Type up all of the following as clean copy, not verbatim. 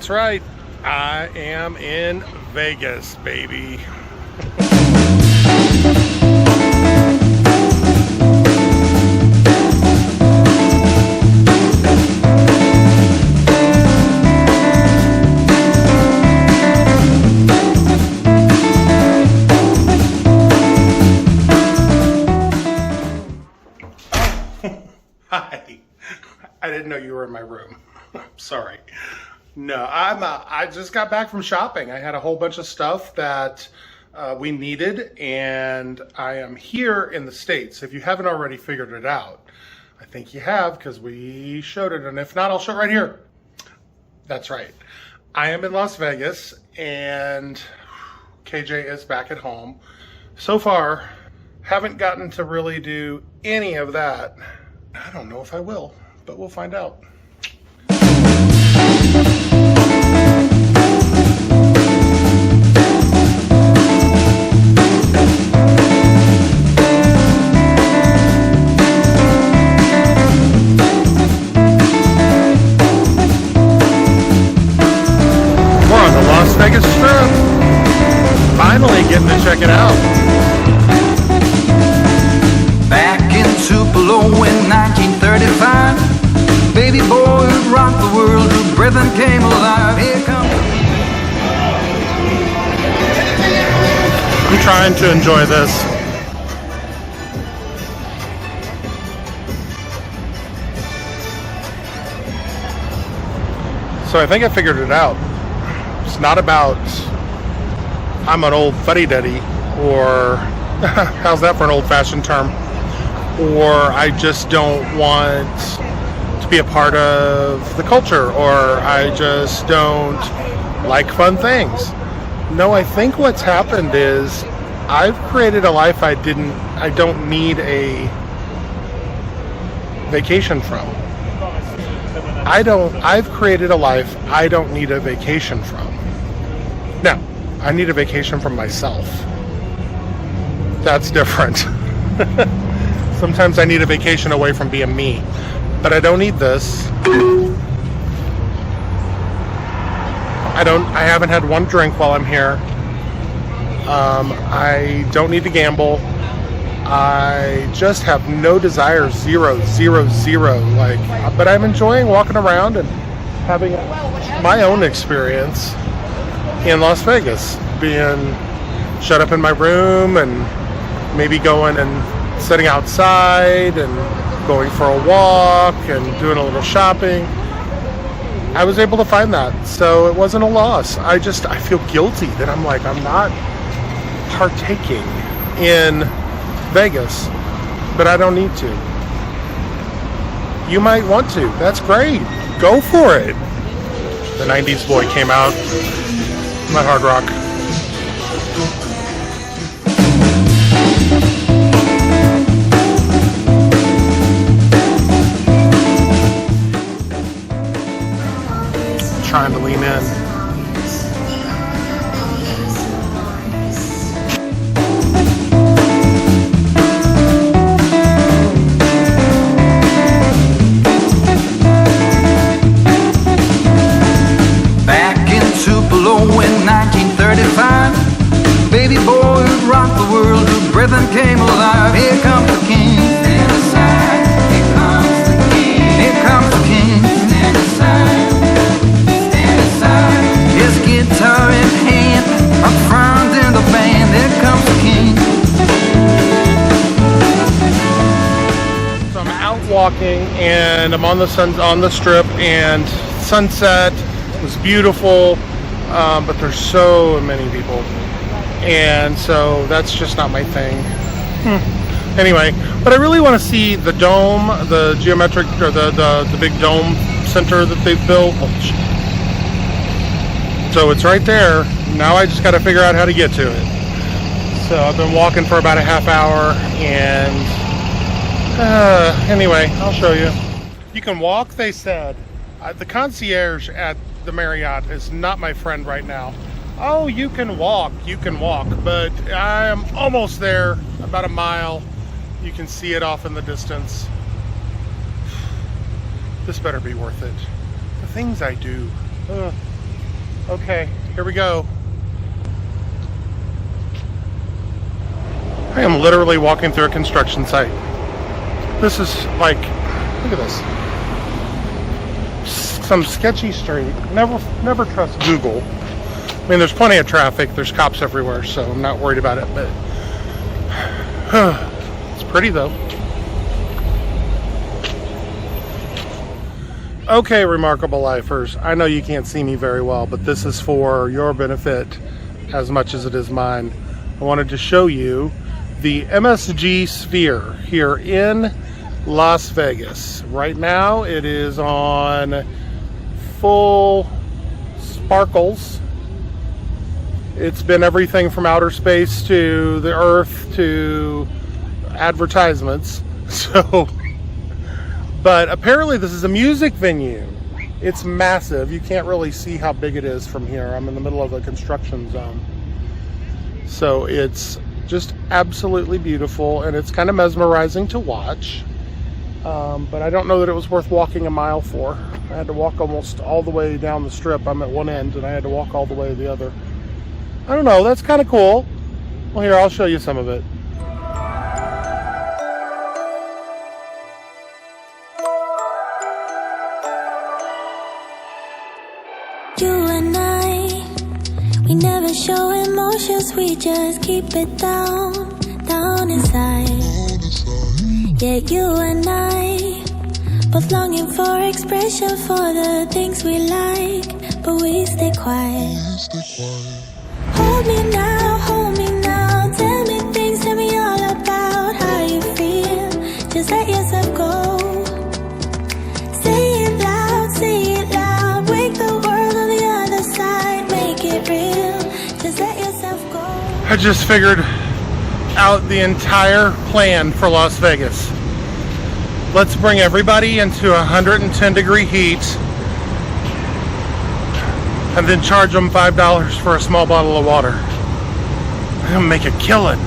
That's right. I am in Vegas, baby. Hi. I didn't know you were in my room. Sorry. No, I just got back from shopping. I had a whole bunch of stuff that we needed, and I am here in the States. If you haven't already figured it out, I think you have because we showed it, and if not, I'll show it right here. That's right. I am in Las Vegas, and KJ is back at home. So far, haven't gotten to really do any of that. I don't know if I will, but we'll find out. Vegas Strip. Finally getting to check it out. Back in Tupelo in 1935, baby boy who rocked the world, who rhythm came alive. Here comes. I'm trying to enjoy this. So I think I figured it out. It's not about I'm an old fuddy-duddy, or how's that for an old-fashioned term, or I just don't want to be a part of the culture, or I just don't like fun things. No, I think what's happened is I've created a life I don't need a vacation from. I've created a life I don't need a vacation from. Now, I need a vacation from myself. That's different. Sometimes I need a vacation away from being me, but I don't need this. I haven't had one drink while I'm here. I don't need to gamble. I just have no desire, zero, but I'm enjoying walking around and having my own experience in Las Vegas, being shut up in my room and maybe going and sitting outside and going for a walk and doing a little shopping. I was able to find that, so it wasn't a loss. I feel guilty that I'm not partaking in Vegas, but I don't need to. You might want to. That's great. Go for it. The 90s boy came out. My hard rock. Trying to lean in. In 1935, baby boy who rocked the world, who rhythm came alive. Here comes the king, stand aside. Here comes the king, here comes the king, stand aside, stand aside. His guitar in hand, up front in the band. Here comes the king. So I'm out walking, and I'm on the strip, and sunset was beautiful. But there's so many people, and so that's just not my thing. Anyway, but I really want to see the dome, the geometric, or the big dome center that they've built. So it's right there. Now I just got to figure out how to get to it. So I've been walking for about a half hour, and anyway, I'll show you. You can walk, they said. The concierge at the Marriott is not my friend right now. Oh, you can walk, but I am almost there, about a mile. You can see it off in the distance. This better be worth it. The things I do. Okay, here we go. I am literally walking through a construction site. This is like, look at this. Some sketchy street. Never trust Google. I mean, there's plenty of traffic. There's cops everywhere, so I'm not worried about it. But it's pretty though. Okay, remarkable lifers. I know you can't see me very well, but this is for your benefit as much as it is mine. I wanted to show you the MSG Sphere here in Las Vegas. Right now it is on full sparkles. It's been everything from outer space to the earth to advertisements. So, but apparently this is a music venue. It's massive. You can't really see how big it is from here. I'm in the middle of a construction zone. So it's just absolutely beautiful, and it's kind of mesmerizing to watch. But I don't know that it was worth walking a mile for. I had to walk almost all the way down the strip. I'm at one end, and I had to walk all the way to the other. I don't know, that's kind of cool. Well, here, I'll show you some of it. You and I, we never show emotions, we just keep it down inside. Yeah, you and I, both longing for expression for the things we like, but we stay quiet. Hold me now, tell me things, tell me all about how you feel. Just let yourself go. Say it loud, wake the world on the other side, make it real. Just let yourself go. I just figured out the entire plan for Las Vegas. Let's bring everybody into 110-degree heat and then charge them $5 for a small bottle of water. I'm gonna make a killing.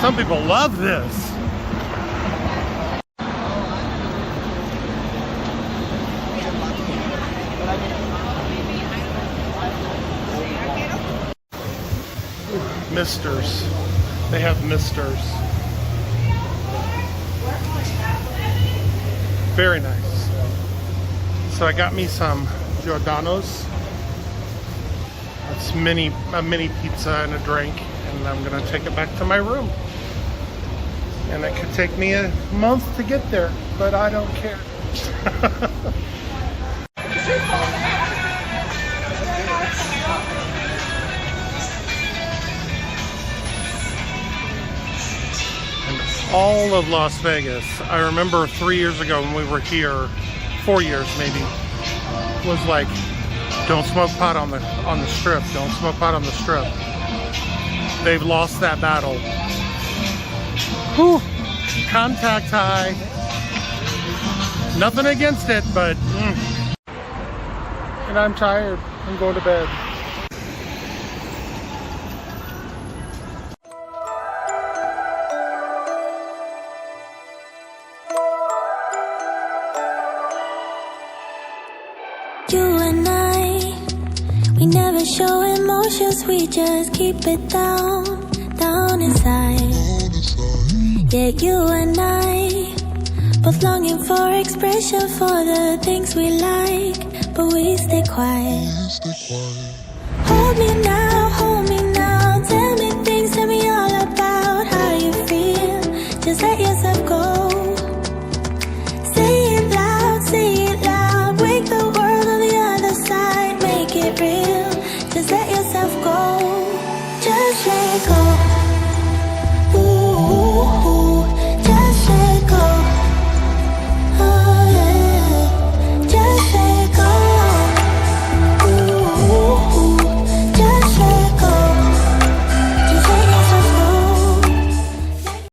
Some people love this. Misters. They have misters. Very nice. So I got me some Giordano's. It's a mini pizza and a drink, and I'm gonna take it back to my room. And it could take me a month to get there, but I don't care. And all of Las Vegas, I remember 3 years ago when we were here, 4 years maybe, was like, don't smoke pot on the strip, don't smoke pot on the strip. They've lost that battle. Whew. Contact high. Nothing against it, but and I'm tired. I'm going to bed. You and I, we never show emotions, we just keep it down inside. Yeah, you and I, both longing for expression for the things we like, but we stay quiet. Hold me now, tell me things, tell me all about how you feel. Just let your